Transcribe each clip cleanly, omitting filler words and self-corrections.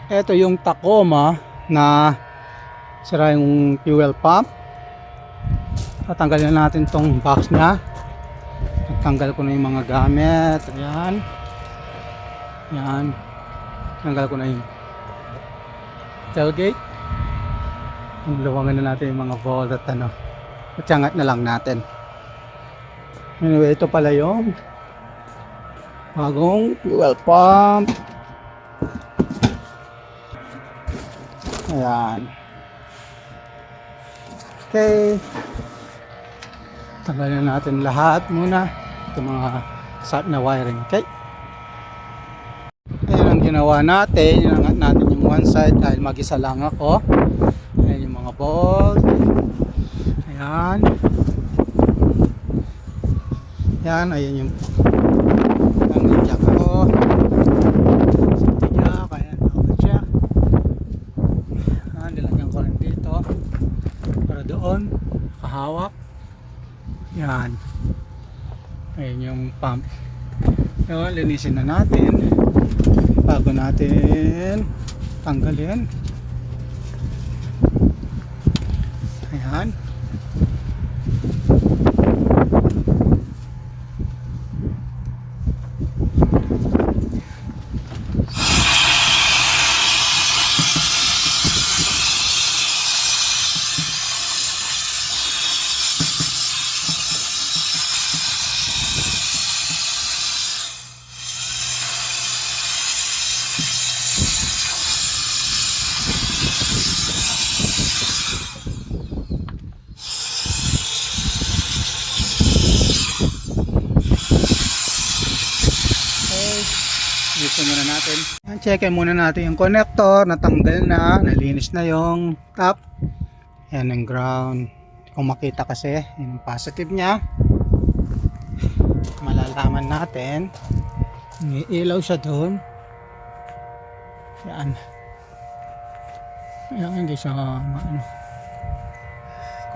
Ito yung Tacoma na sira yung fuel pump. Tatanggalin natin tong box nya. Tanggal ko na yung mga gamit. Ayan. Ayan. Tanggal ko na yung tailgate. Luwangan na natin yung mga bolt at ano. Atyangat na lang natin. Anyway, ito pala yung bagong fuel pump. Ayan. Okay. Tanggalin natin lahat muna. Ito mga start na wiring. Okay. Ayan ang ginawa natin. Inangat natin yung one side dahil mag-isa lang ako. Ayan yung mga bolt. Ayan. Ayan. Ayan yung jack ko. Jack. Ayan. Jack. Ayan. Nilagyan ko rin dito. Para doon. Kahawak. Yan. Ayan yung pump. Yun, linisin na natin bago natin tanggalin. Ayan. Dito muna natin. Check muna natin yung connector. Natanggal na. Nalinis na yung top. Yan ang ground. Kung makita kasi, yung positive nya. Malalaman natin. May ilaw siya doon. Yan. Yan, hindi siya ano.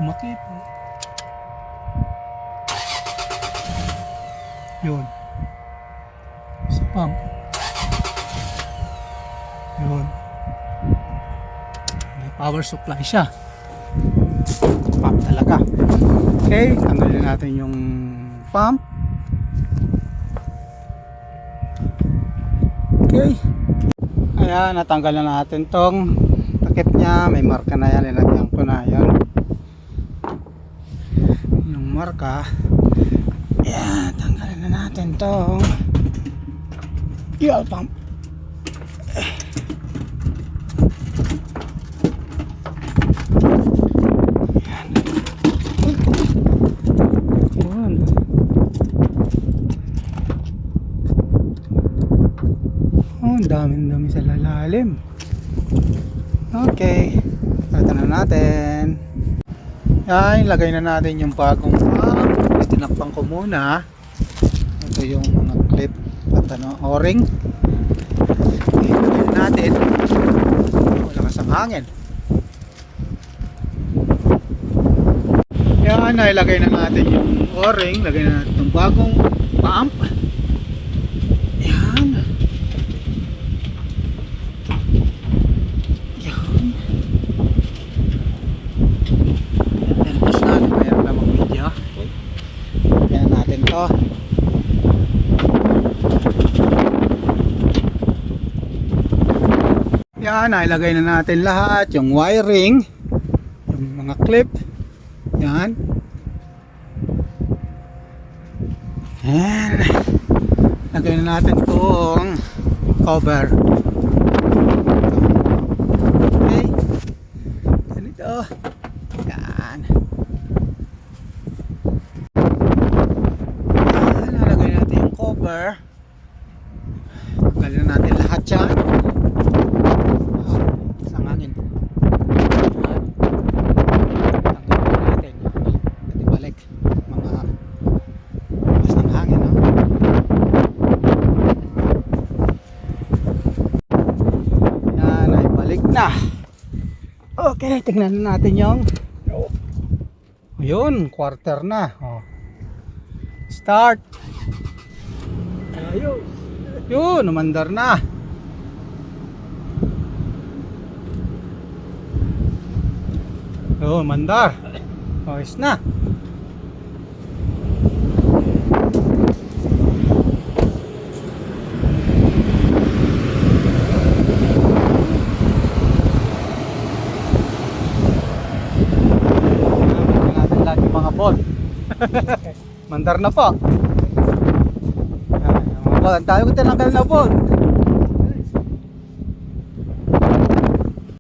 Kung makita. Yun. Sa pump. Yun. May power supply siya. Pump talaga. Okay, tanggalin natin yung pump. Okay. Ayan, natanggal na natin tong takip niya. May marka na yan. Nilagyan ko na yan. Yung marka. Ayan, tanggalin na natin tong fuel pump. Dami sa lalalim. Okay, ito na natin. Yan, ilagay na natin yung bagong pump. Tinakpan ko muna. Ito yung mga clip at ano, o-ring. Ilagay natin. Malakas ang hangin. Yan, ilagay na natin yung o-ring. Lagay na natin yung bagong pump. To. Yan, ilagay na natin lahat yung wiring, yung mga clip. Yan. Yan. Lagay na natin itong cover. Okay. Ganito. Yan. Cover. Tanggalin na natin lahat yan. Isang hangin. Tanggalin na natin. Pati balik. Mga bukas ng hangin. No? Yan ay balik na. Okay, tingnan natin yung yun, quarter na. Start. Ayun. Yun, umandar na. Oo, mandar. Ayos na. Nabigyan natin lahat yung mga ball. Mandar na po. Ayan, mga ball. Ang tayo ko tinanggal na ball.